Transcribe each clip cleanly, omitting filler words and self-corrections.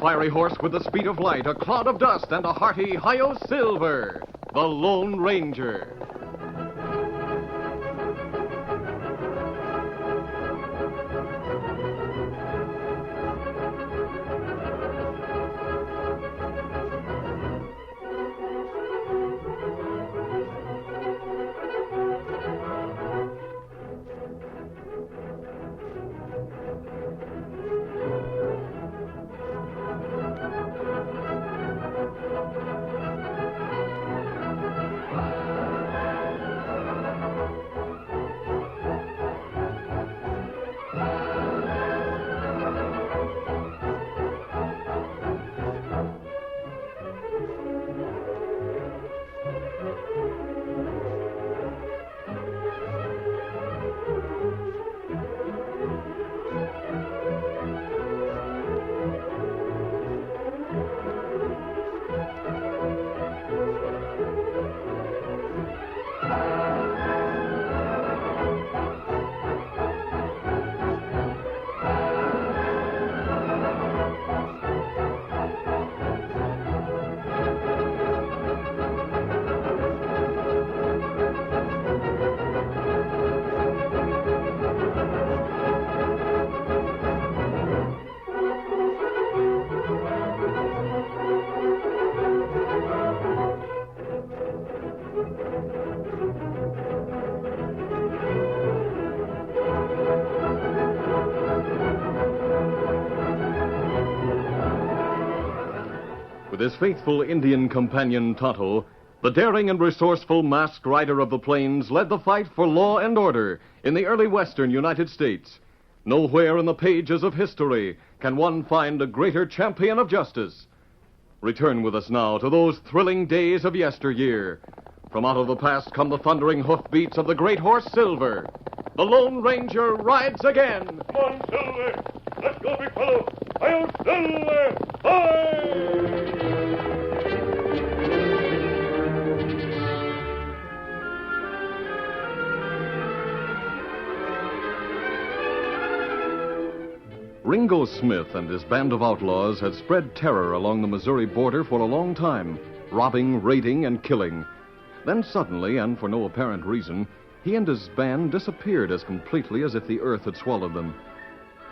fiery horse with the speed of light, a cloud of dust, and a hearty hi-yo silver, the Lone Ranger. With his faithful Indian companion, Tonto, the daring and resourceful masked rider of the plains led the fight for law and order in the early western United States. Nowhere in the pages of history can one find a greater champion of justice. Return with us now to those thrilling days of yesteryear. From out of the past come the thundering hoofbeats of the great horse Silver. The Lone Ranger rides again. Come on, Silver. Let's go, big fellow. Hi-yo, Silver. Hi! Ringo Smith and his band of outlaws had spread terror along the Missouri border for a long time, robbing, raiding, and killing. Then suddenly, and for no apparent reason, he and his band disappeared as completely as if the earth had swallowed them.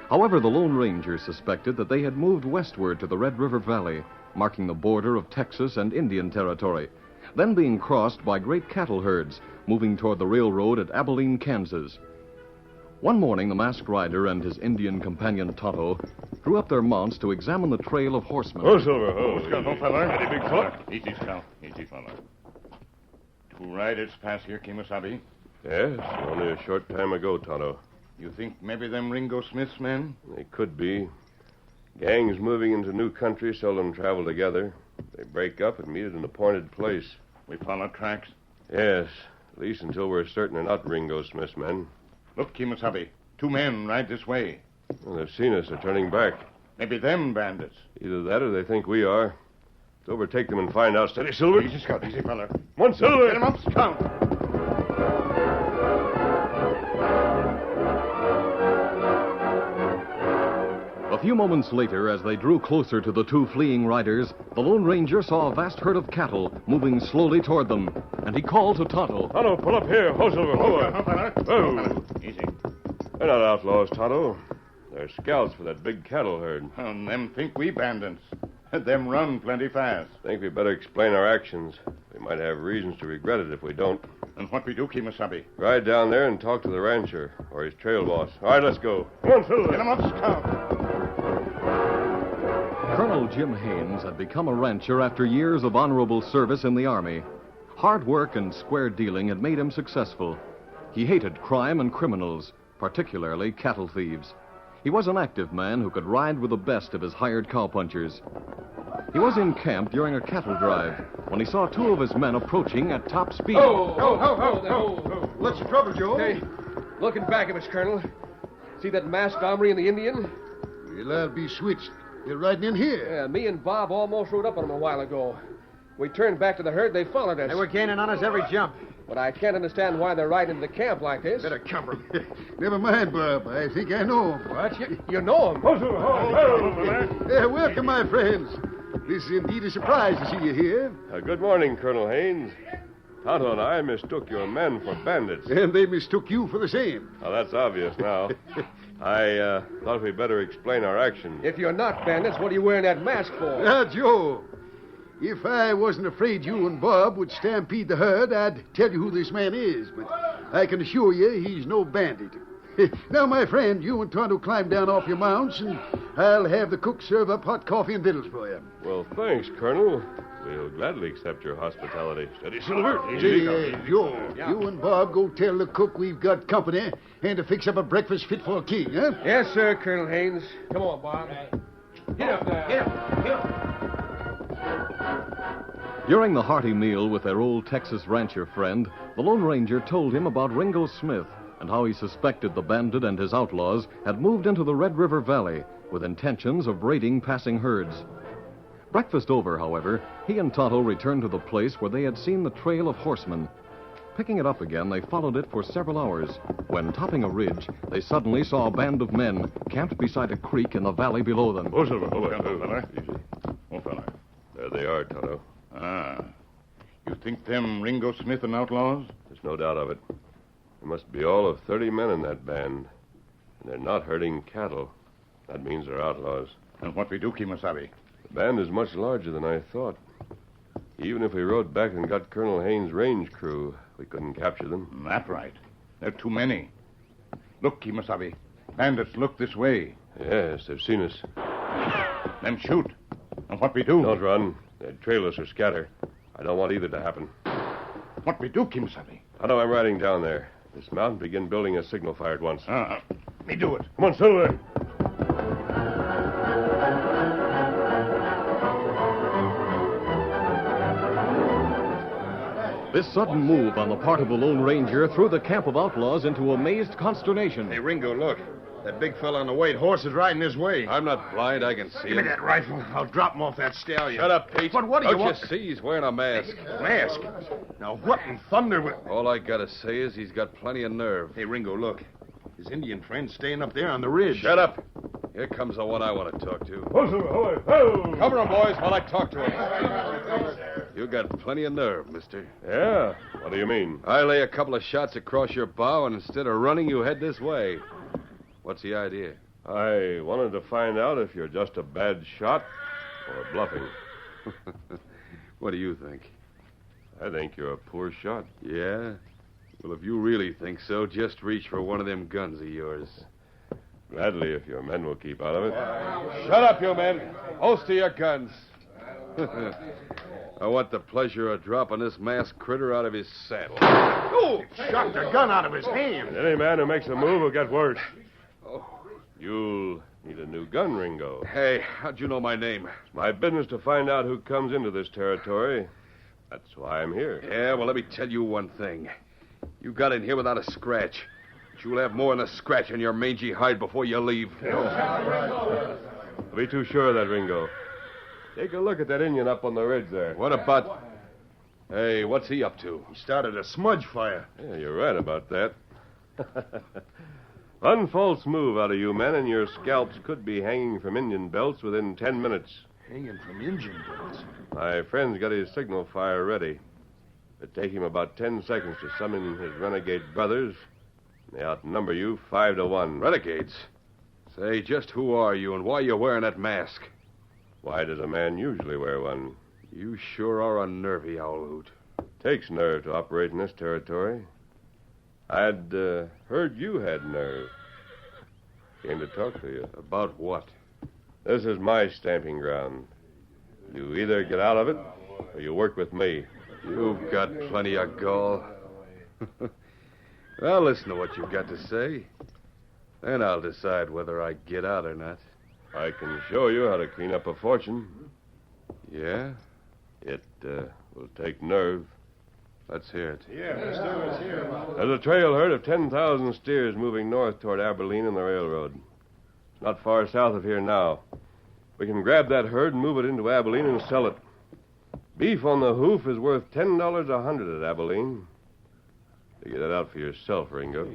However, the Lone Ranger suspected that they had moved westward to the Red River Valley, marking the border of Texas and Indian Territory, then being crossed by great cattle herds, moving toward the railroad at Abilene, Kansas. One morning, the masked rider and his Indian companion, Tonto, drew up their mounts to examine the trail of horsemen. Oh, Silver. Oh, Scout, no fella. Ready, big foot. Easy, Scout. Easy, fella. 2 riders pass here, Kemosabe. Yes, only a short time ago, Tonto. You think maybe them Ringo Smith's men? They could be. Gangs moving into new country seldom travel together. They break up and meet at an appointed place. We follow tracks? Yes, at least until we're certain they're not Ringo Smith's men. Look, Kemosabe. 2 men ride this way. Well, they've seen us. They're turning back. Maybe them bandits. Either that or they think we are. Let's overtake them and find out. Steady, Silver. Easy, Scout. Easy, fella. Come on, Silver. Get him up, Scout. A few moments later, as they drew closer to the 2 fleeing riders, the Lone Ranger saw a vast herd of cattle moving slowly toward them, and he called to Tonto. Tonto, pull up here. Ho, Silver. Ho. fella. Oh. Easy. They're not outlaws, Tonto. They're scouts for that big cattle herd. And them think we bandits. Them run plenty fast. Think we better explain our actions. We might have reasons to regret it if we don't. And what we do, Kemosabe? Ride down there and talk to the rancher or his trail boss. All right, let's go. Come on, Silver. Get him up, Scout. Colonel Jim Haines had become a rancher after years of honorable service in the Army. Hard work and square dealing had made him successful. He hated crime and criminals, particularly cattle thieves. He was an active man who could ride with the best of his hired cowpunchers. He was in camp during a cattle drive when he saw 2 of his men approaching at top speed. Ho. What's the trouble, Joe? Hey, looking back of us, Colonel. See that masked hombre and the Indian? Well, I'll be switched. They're riding in here. Yeah, me and Bob almost rode up on them a while ago. We turned back to the herd, they followed us. They were gaining on us every jump. But I can't understand why they're riding into the camp like this. Better cover him. Never mind, Bob. I think I know him. What? You know him? Welcome, my friends. This is indeed a surprise to see you here. Good morning, Colonel Haynes. Tonto and I mistook your men for bandits. And they mistook you for the same. Well, that's obvious now. I thought we'd better explain our action. If you're not bandits, what are you wearing that mask for? Joe. If I wasn't afraid you and Bob would stampede the herd, I'd tell you who this man is. But I can assure you he's no bandit. Now, my friend, you and Tonto climb down off your mounts, and I'll have the cook serve up hot coffee and victuals for you. Well, thanks, Colonel. We'll gladly accept your hospitality. Steady, Silver. Joe, you and Bob go tell the cook we've got company and to fix up a breakfast fit for a king, huh? Yes, sir, Colonel Haynes. Come on, Bob. Get up there. Get up. During the hearty meal with their old Texas rancher friend, the Lone Ranger told him about Ringo Smith and how he suspected the bandit and his outlaws had moved into the Red River Valley with intentions of raiding passing herds. Breakfast over, however, he and Tonto returned to the place where they had seen the trail of horsemen. Picking it up again, they followed it for several hours. When topping a ridge, they suddenly saw a band of men camped beside a creek in the valley below them. Oh, Silver. Feller. Oh, feller. There they are, Tonto. Ah. You think them Ringo Smith and outlaws? There's no doubt of it. There must be all of 30 men in that band. And they're not herding cattle. That means they're outlaws. And what we do, Kimasabi? The band is much larger than I thought. Even if we rode back and got Colonel Haynes' range crew, we couldn't capture them. That's right. There are too many. Look, Kimasabi. Bandits look this way. Yes, they've seen us. Them shoot. And what we do? Don't run. They'd trail us or scatter. I don't want either to happen. What we do, Kimasabi? I know I'm riding down there. Dismount and begin building a signal fire at once. Me do it. Come on, Silver. This sudden move on the part of the Lone Ranger threw the camp of outlaws into amazed consternation. Hey, Ringo, look. That big fella on the white horse is riding his way. I'm not blind. I can see Give me him. that rifle. I'll drop him off that stallion. Shut up, Pete. But what do you Don't want? you see he's wearing a mask? Mask? Now, what in thunder will... All I gotta say is he's got plenty of nerve. Hey, Ringo, look. His Indian friend's staying up there on the ridge. Shut up. Here comes the one I want to talk to. Cover him, boys, while I talk to him. You got plenty of nerve, mister. Yeah? What do you mean? I lay a couple of shots across your bow, and instead of running, you head this way. What's the idea? I wanted to find out if you're just a bad shot or bluffing. What do you think? I think you're a poor shot. Yeah? Well, if you really think so, just reach for one of them guns of yours. Gladly, if your men will keep out of it. Shut up, you men. Holster your guns. I want the pleasure of dropping this masked critter out of his saddle. Oh! Shot the gun out of his hand. Any man who makes a move will get worse. You'll need a new gun, Ringo. Hey, how'd you know my name? It's my business to find out who comes into this territory. That's why I'm here. Yeah, well, let me tell you one thing. You got in here without a scratch. But you'll have more than a scratch on your mangy hide before you leave. Don't be too sure of that, Ringo. Take a look at that Indian up on the ridge there. What about... Hey, what's he up to? He started a smudge fire. Yeah, you're right about that. One false move out of you men, and your scalps could be hanging from Indian belts within 10 minutes. Hanging from Indian belts. My friend's got his signal fire ready. It'd take him about 10 seconds to summon his renegade brothers. They outnumber you 5 to 1. Renegades? Say, just who are you and why are you wearing that mask? Why does a man usually wear one? You sure are a nervy owl hoot. Takes nerve to operate in this territory. I'd heard you had nerve. Came to talk to you. About what? This is my stamping ground. You either get out of it, or you work with me. You've got plenty of gall. Well, listen to what you've got to say. Then I'll decide whether I get out or not. I can show you how to clean up a fortune. Yeah? It will take nerve. Let's hear it. Let's hear about it. There's a trail herd of 10,000 steers moving north toward Abilene and the railroad. It's not far south of here now. We can grab that herd and move it into Abilene and sell it. Beef on the hoof is worth $10 a hundred at Abilene. Figure that out for yourself, Ringo.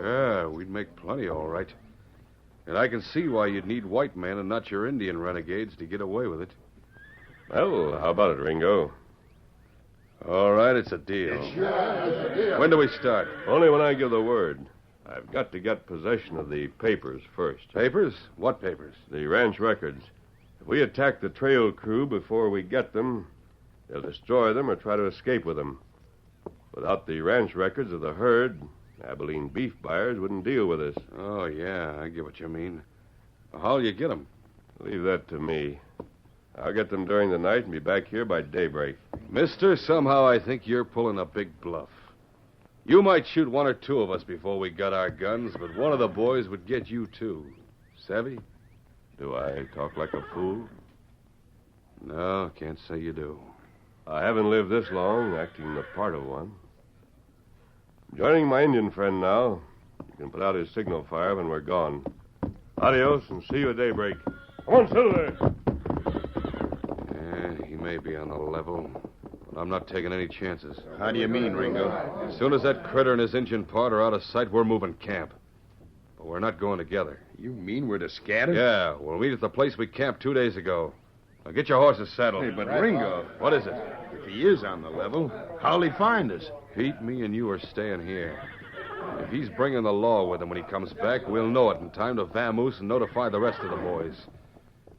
Yeah, we'd make plenty, all right. And I can see why you'd need white men and not your Indian renegades to get away with it. Well, how about it, Ringo? All right, it's a deal. When do we start? Only when I give the word. I've got to get possession of the papers first. Papers? What papers? The ranch records. If we attack the trail crew before we get them, they'll destroy them or try to escape with them. Without the ranch records of the herd, Abilene beef buyers wouldn't deal with us. Oh, yeah, I get what you mean. How'll you get them? Leave that to me. I'll get them during the night and be back here by daybreak. Mister, somehow I think you're pulling a big bluff. You might shoot one or two of us before we got our guns, but one of the boys would get you, too. Savvy? Do I talk like a fool? No, can't say you do. I haven't lived this long, acting the part of one. Joining my Indian friend now. You can put out his signal fire when we're gone. Adios, and see you at daybreak. Come on, Silver! Yeah, he may be on the level, but I'm not taking any chances. How do you mean, Ringo? As soon as that critter and his Injun part are out of sight, we're moving camp. But we're not going together. You mean we're to scatter? Yeah, we'll meet at the place we camped 2 days ago. Now get your horses saddled. Hey, but Ringo, What is it? if he is on the level, how'll he find us? Pete, me and you are staying here. If he's bringing the law with him when he comes back, we'll know it in time to vamoose and notify the rest of the boys.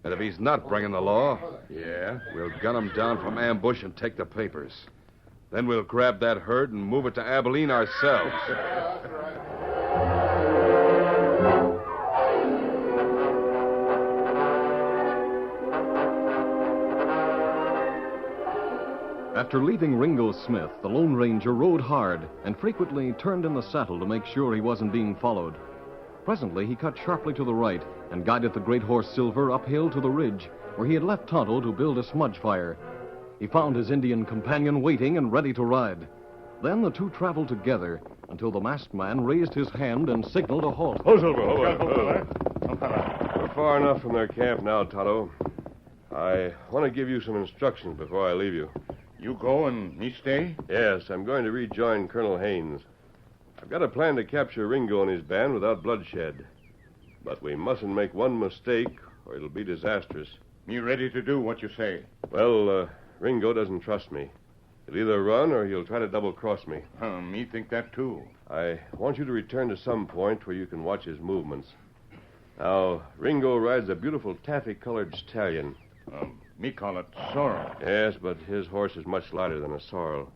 And if he's not bringing the law, Yeah? we'll gun him down from ambush and take the papers. Then we'll grab that herd and move it to Abilene ourselves. After leaving Ringo Smith, the Lone Ranger rode hard and frequently turned in the saddle to make sure he wasn't being followed. Presently, he cut sharply to the right and guided the great horse Silver uphill to the ridge where he had left Tonto to build a smudge fire. He found his Indian companion waiting and ready to ride. Then the two traveled together until the masked man raised his hand and signaled a halt. Oh, Silver, We're far enough from their camp now, Tonto. I want to give you some instructions before I leave you. You go and me stay? Yes, I'm going to rejoin Colonel Haynes. I've got a plan to capture Ringo and his band without bloodshed. But we mustn't make one mistake, or it'll be disastrous. Me ready to do what you say. Well, Ringo doesn't trust me. He'll either run or he'll try to double-cross me. Me think that, too. I want you to return to some point where you can watch his movements. Now, Ringo rides a beautiful taffy-colored stallion. Me call it sorrel. Yes, but his horse is much lighter than a sorrel.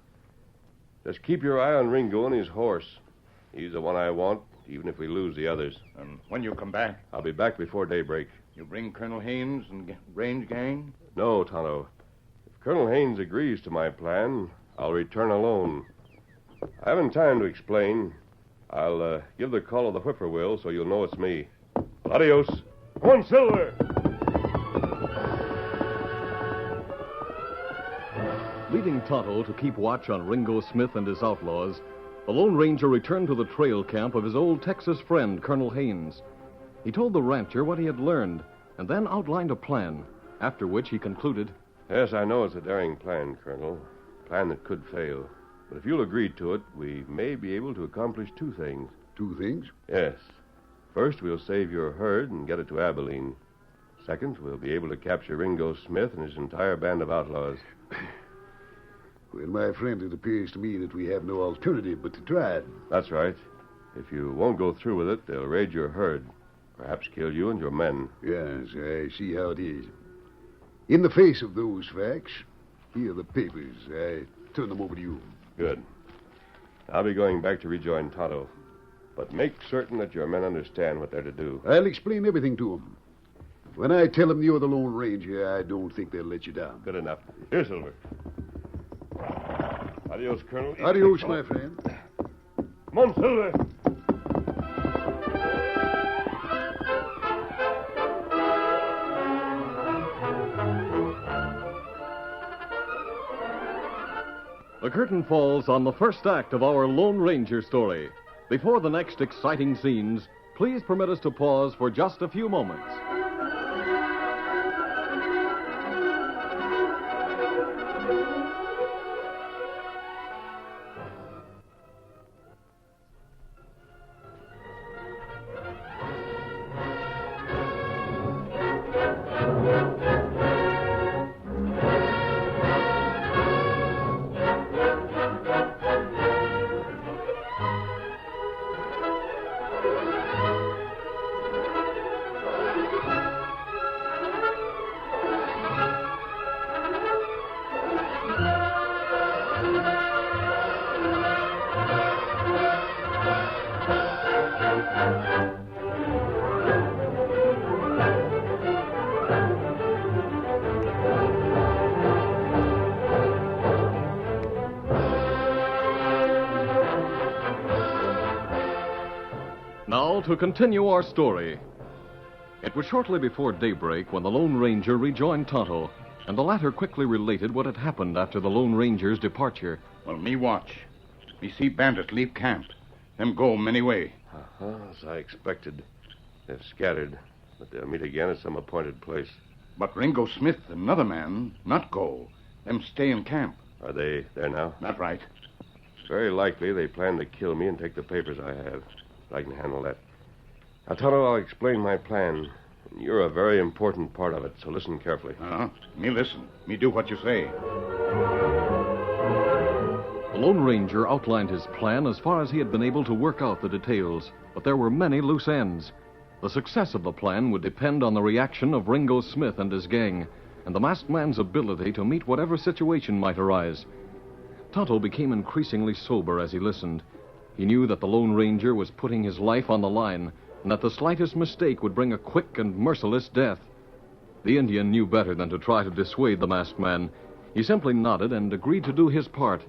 Just keep your eye on Ringo and his horse. He's the one I want, even if we lose the others. When you come back, I'll be back before daybreak. you bring Colonel Haynes and range gang? No, Tonto. If Colonel Haynes agrees to my plan, I'll return alone. I haven't time to explain. I'll give the call of the whippoorwill so you'll know it's me. Adios. Come on, Silver! Leaving Tonto to keep watch on Ringo Smith and his outlaws, the Lone Ranger returned to the trail camp of his old Texas friend, Colonel Haynes. He told the rancher what he had learned, and then outlined a plan, after which he concluded, Yes, I know it's a daring plan, Colonel. A plan that could fail. But if you'll agree to it, we may be able to accomplish two things. Two things? Yes. First, we'll save your herd and get it to Abilene. Second, we'll be able to capture Ringo Smith and his entire band of outlaws. Well, my friend, it appears to me that we have no alternative but to try it. That's right. If you won't go through with it, they'll raid your herd. Perhaps kill you and your men. Yes, I see how it is. In the face of those facts, here are the papers. I turn them over to you. Good. I'll be going back to rejoin Tonto. But make certain that your men understand what they're to do. I'll explain everything to them. When I tell them you're the Lone Ranger, I don't think they'll let you down. Good enough. Here, Silver. Adios, Colonel. Adios, my friend. Come on, Silver. The curtain falls on the first act of our Lone Ranger story. Before the next exciting scenes, please permit us to pause for just a few moments. to continue our story. It was shortly before daybreak when the Lone Ranger rejoined Tonto, and the latter quickly related what had happened after the Lone Ranger's departure. Well, me watch. Me see bandits leave camp. Them go many way. As I expected. They've scattered, but they'll meet again at some appointed place. But Ringo Smith, another man, not go. Them stay in camp. Are they there now? Not right. Very likely they plan to kill me and take the papers I have. I can handle that. Now, Tonto, I'll explain my plan. And you're a very important part of it, so listen carefully. Me listen. Me do what you say. The Lone Ranger outlined his plan as far as he had been able to work out the details, but there were many loose ends. The success of the plan would depend on the reaction of Ringo Smith and his gang, and the masked man's ability to meet whatever situation might arise. Tonto became increasingly sober as he listened. He knew that the Lone Ranger was putting his life on the line, and that the slightest mistake would bring a quick and merciless death. The Indian knew better than to try to dissuade the masked man. He simply nodded and agreed to do his part.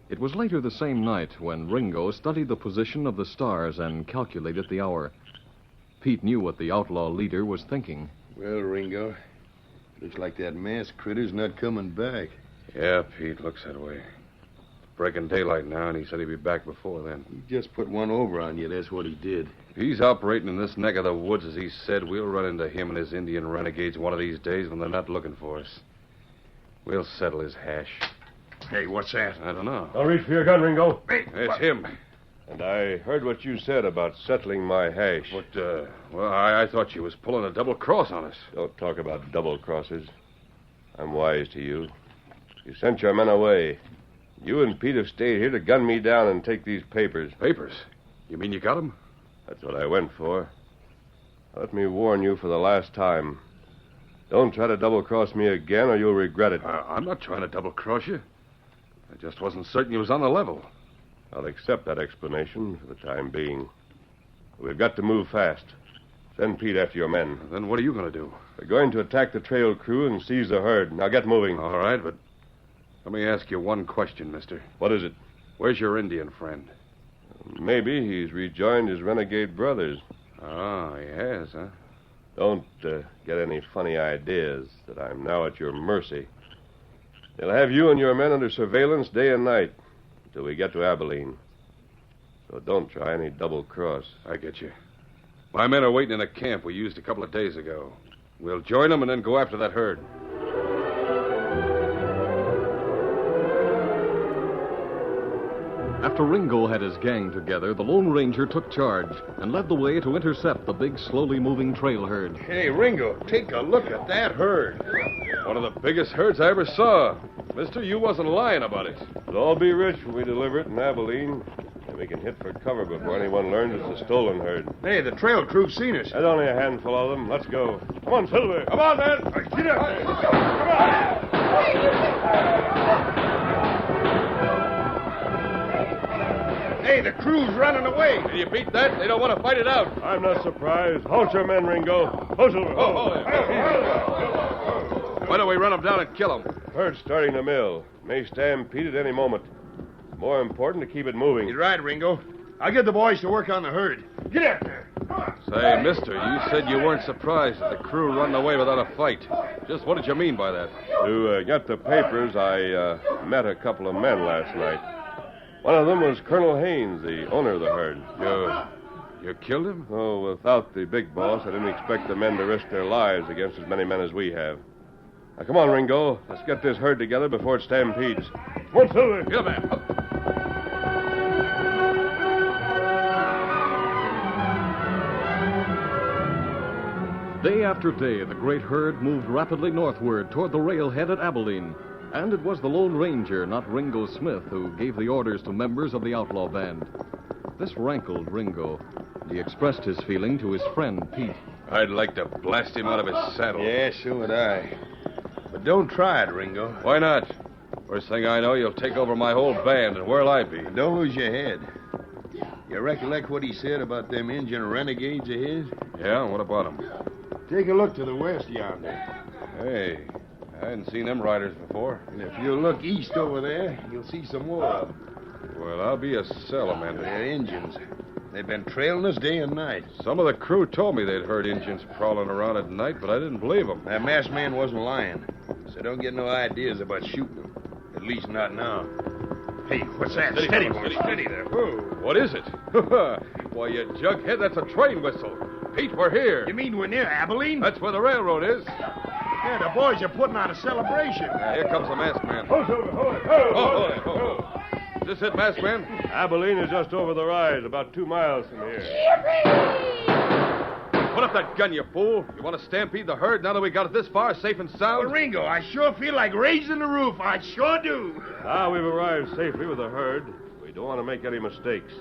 It was later the same night when Ringo studied the position of the stars and calculated the hour. Pete knew what the outlaw leader was thinking. Well, Ringo, looks like that masked critter's not coming back. Yeah, Pete, looks that way. It's breaking daylight now, and he said he'd be back before then. He just put one over on you, that's what he did. If he's operating in this neck of the woods, as he said, we'll run into him and his Indian renegades one of these days when they're not looking for us. We'll settle his hash. Hey, what's that? I don't know. Don't reach for your gun, Ringo. It's him. And I heard what you said about settling my hash. Well, I thought you was pulling a double cross on us. Don't talk about double crosses. I'm wise to you. You sent your men away. You and Pete have stayed here to gun me down and take these papers. Papers? You mean you got them? That's what I went for. Let me warn you for the last time. Don't try to double-cross me again or you'll regret it. I'm not trying to double-cross you. I just wasn't certain you was on the level. I'll accept that explanation for the time being. We've got to move fast. Send Pete after your men. Then what are you going to do? We're going to attack the trail crew and seize the herd. Now get moving. All right, but let me ask you one question, mister. What is it? Where's your Indian friend? Maybe he's rejoined his renegade brothers. Oh, he has, huh? Don't get any funny ideas that I'm now at your mercy. They'll have you and your men under surveillance day and night until we get to Abilene. So don't try any double cross. I get you. My men are waiting in a camp we used a couple of days ago. We'll join them and then go after that herd. After Ringo had his gang together, the Lone Ranger took charge and led the way to intercept the big, slowly moving trail herd. Hey, Ringo, take a look at that herd. One of the biggest herds I ever saw. Mister, you wasn't lying about it. We'll all be rich when we deliver it in Abilene. And we can hit for cover before anyone learns it's a stolen herd. Hey, the trail crew's seen us. There's only a handful of them. Let's go. Come on, Silver. Come on, man. Get up. Come on. Hey, the crew's running away. Can you beat that? They don't want to fight it out. I'm not surprised. Halt your men, Ringo. Ho, Silver. Why don't we run them down and kill them? Herd's starting to mill. May stampede at any moment. More important to keep it moving. You're right, Ringo. I'll get the boys to work on the herd. Get up there. Come on. Say, mister, you said you weren't surprised at the crew running away without a fight. Just what did you mean by that? To get the papers, I met a couple of men last night. One of them was Colonel Haynes, the owner of the herd. You killed him? Oh, without the big boss, I didn't expect the men to risk their lives against as many men as we have. Now, come on, Ringo. Let's get this herd together before it stampedes. Come on, Silver. Get him, man. Day after day, the great herd moved rapidly northward toward the railhead at Abilene. And it was the Lone Ranger, not Ringo Smith, who gave the orders to members of the outlaw band. This rankled Ringo. He expressed his feeling to his friend, Pete. I'd like to blast him out of his saddle. Yeah, so would I. But don't try it, Ringo. Why not? First thing I know, you'll take over my whole band, and where'll I be? And don't lose your head. You recollect what he said about them Indian renegades of his? Yeah, what about them? Take a look to the west yonder. Hey, I hadn't seen them riders before. And if you look east over there, you'll see some more of them. Well, I'll be a salamander. They're Indians. They've been trailing us day and night. Some of the crew told me they'd heard Indians prowling around at night, but I didn't believe them. That masked man wasn't lying. So don't get no ideas about shooting them. At least not now. Hey, what's that? Steady, boy. Steady there. Whoa. What is it? Why, you jughead, that's a train whistle. Pete, we're here. You mean we're near Abilene? That's where the railroad is. Yeah, the boys are putting on a celebration. Here comes the masked man. Hold it. Is this it, masked man? Abilene is just over the rise, about 2 miles from here. Put up that gun, you fool. You want to stampede the herd now that we got it this far, safe and sound? Well, Ringo, I sure feel like raising the roof. I sure do. Now we've arrived safely with the herd. We don't want to make any mistakes.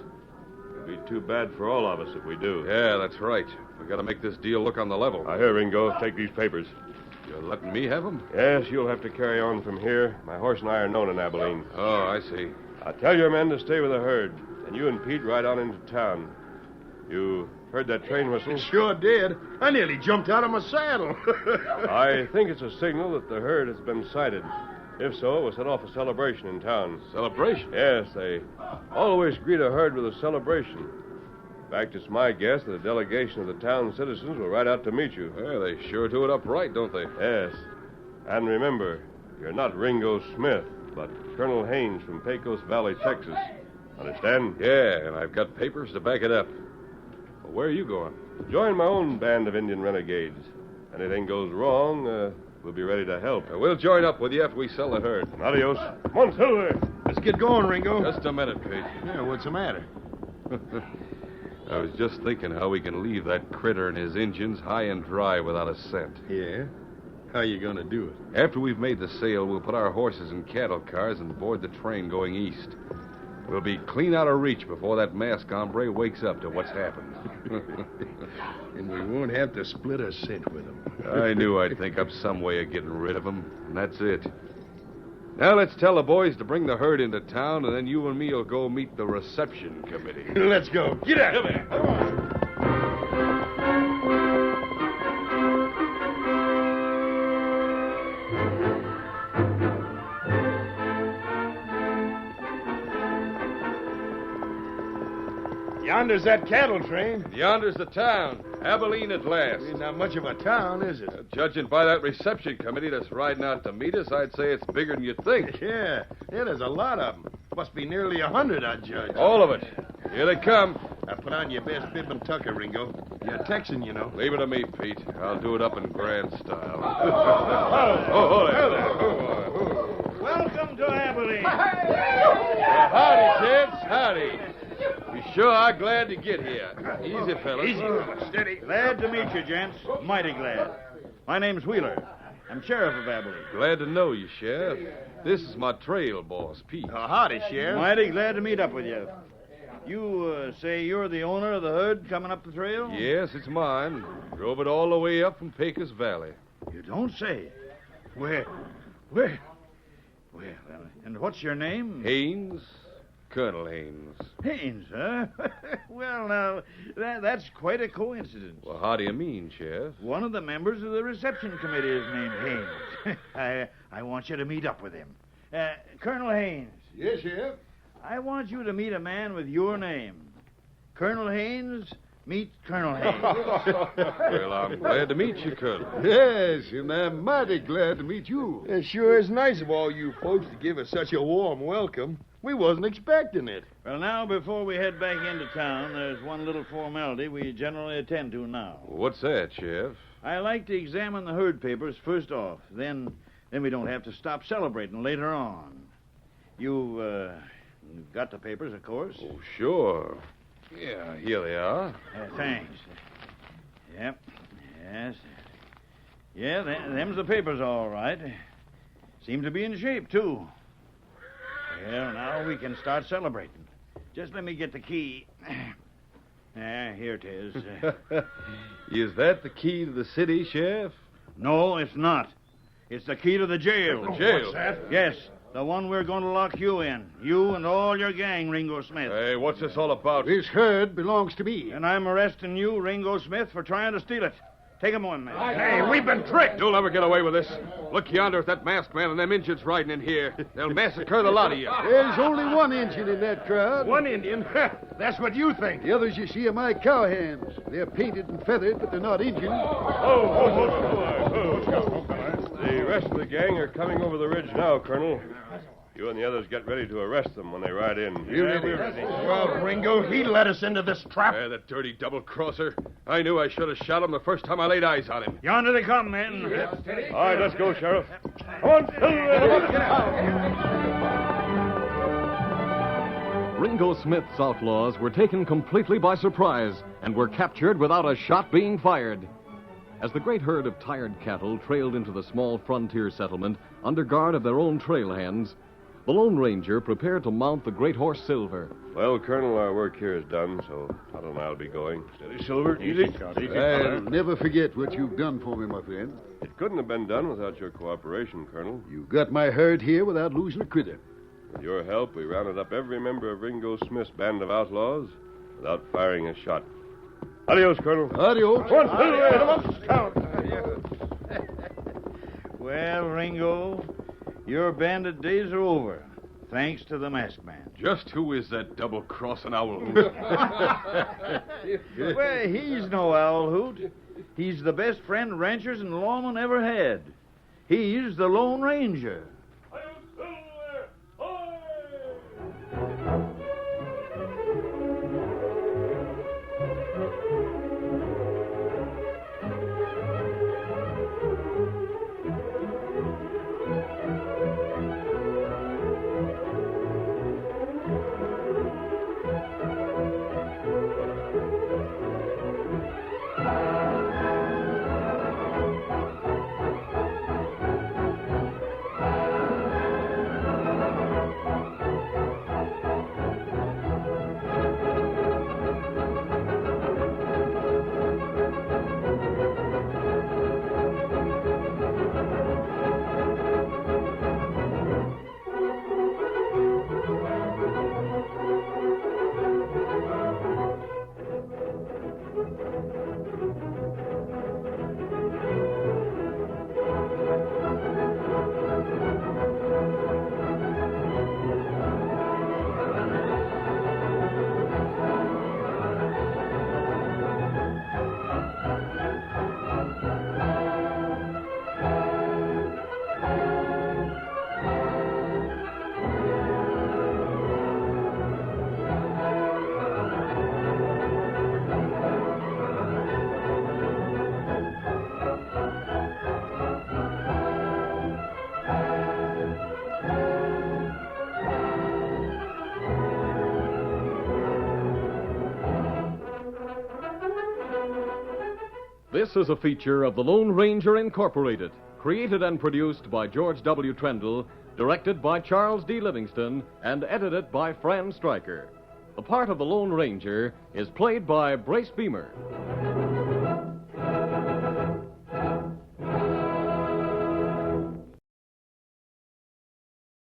It'd be too bad for all of us if we do. Yeah, that's right. We got to make this deal look on the level. Now, here, Ringo, take these papers. You're letting me have them? Yes, you'll have to carry on from here. My horse and I are known in Abilene. Oh, I see. I'll tell your men to stay with the herd, and you and Pete ride on into town. You heard that train whistle? Sure did. I nearly jumped out of my saddle. I think it's a signal that the herd has been sighted. If so, it will set off a celebration in town. Celebration? Yes, they always greet a herd with a celebration. In fact, it's my guess that a delegation of the town citizens will ride out to meet you. Well, they sure do it upright, don't they? Yes. And remember, you're not Ringo Smith, but Colonel Haynes from Pecos Valley, Texas. Understand? Yeah, and I've got papers to back it up. Well, where are you going? Join my own band of Indian renegades. Anything goes wrong, we'll be ready to help. We'll join up with you after we sell the herd. Adios. Come on, Silver. Let's get going, Ringo. Just a minute, Pete. Yeah, what's the matter? I was just thinking how we can leave that critter and his Injuns high and dry without a cent. Yeah? How you gonna do it? After we've made the sale, we'll put our horses in cattle cars and board the train going east. We'll be clean out of reach before that masked hombre wakes up to what's happened. And we won't have to split a cent with him. I knew I'd think up some way of getting rid of him, and that's it. Now let's tell the boys to bring the herd into town, and then you and me will go meet the reception committee. Let's go. Get out of there. Come on. Yonder's that cattle train. Yonder's the town. Abilene at last. Ain't not much of a town, is it? Judging by that reception committee that's riding out to meet us, I'd say it's bigger than you think. Yeah, there's a lot of them. Must be nearly 100, I'd judge. All of it. Here they come. Now put on your best bib and tucker, Ringo. You're a Texan, you know. Leave it to me, Pete. I'll do it up in grand style. Welcome to Abilene. Howdy, kids. Howdy. We sure are glad to get here. Easy, fellas. Easy, steady. Glad to meet you, gents. Mighty glad. My name's Wheeler. I'm sheriff of Abilene. Glad to know you, Sheriff. This is my trail boss, Pete. Howdy, Sheriff. Mighty glad to meet up with you. You say you're the owner of the herd coming up the trail? Yes, it's mine. Drove it all the way up from Pecos Valley. You don't say. Where? Well, and what's your name? Haynes. Colonel Haynes. Haynes, huh? Well, now, that's quite a coincidence. Well, how do you mean, Sheriff? One of the members of the reception committee is named Haynes. I want you to meet up with him. Colonel Haynes. Yes, Sheriff? I want you to meet a man with your name. Colonel Haynes, meet Colonel Haynes. Well, I'm glad to meet you, Colonel. Yes, and I'm mighty glad to meet you. It sure is nice of all you folks to give us such a warm welcome. We wasn't expecting it. Well, now, before we head back into town, there's one little formality we generally attend to now. What's that, Sheriff? I like to examine the herd papers first off. Then we don't have to stop celebrating later on. You've got the papers, of course. Oh, sure. Yeah, here they are. Thanks. Yep. Yes. Yeah, them's the papers, all right. Seem to be in shape, too. Well, now we can start celebrating. Just let me get the key. Here it is. Is that the key to the city, Sheriff? No, it's not. It's the key to the jail. The jail? What's that? Yes, the one we're going to lock you in. You and all your gang, Ringo Smith. Hey, what's this all about? This herd belongs to me. And I'm arresting you, Ringo Smith, for trying to steal it. Take him on, man. Hey, we've been tricked. You'll never get away with this. Look yonder at that masked man and them Injuns riding in here. They'll massacre the lot of you. There's only one Injun in that crowd. One Indian? That's what you think. The others you see are my cowhands. They're painted and feathered, but they're not Injun. The rest of the gang are coming over the ridge now, Colonel. You and the others get ready to arrest them when they ride in. We're ready. Well, Ringo, he led us into this trap. That dirty double-crosser. I knew I should have shot him the first time I laid eyes on him. Yonder they come, men. All right, let's go, Sheriff. Come on, Ringo Smith's outlaws were taken completely by surprise and were captured without a shot being fired. As the great herd of tired cattle trailed into the small frontier settlement under guard of their own trail hands, the Lone Ranger prepared to mount the great horse Silver. Well, Colonel, our work here is done, so Tonto and I'll be going. Steady, Silver. Easy. I'll never forget what you've done for me, my friend. It couldn't have been done without your cooperation, Colonel. You got my herd here without losing a critter. With your help, we rounded up every member of Ringo Smith's band of outlaws without firing a shot. Adios, Colonel. Adios. Come on, Silver. Come on, scout. Well, Ringo, your bandit days are over, thanks to the masked man. Just who is that double-crossing owl? Well, he's no owl hoot. He's the best friend ranchers and lawmen ever had. He's the Lone Ranger. This is a feature of the Lone Ranger Incorporated, created and produced by George W. Trendle, directed by Charles D. Livingston, and edited by Fran Stryker. The part of the Lone Ranger is played by Brace Beamer.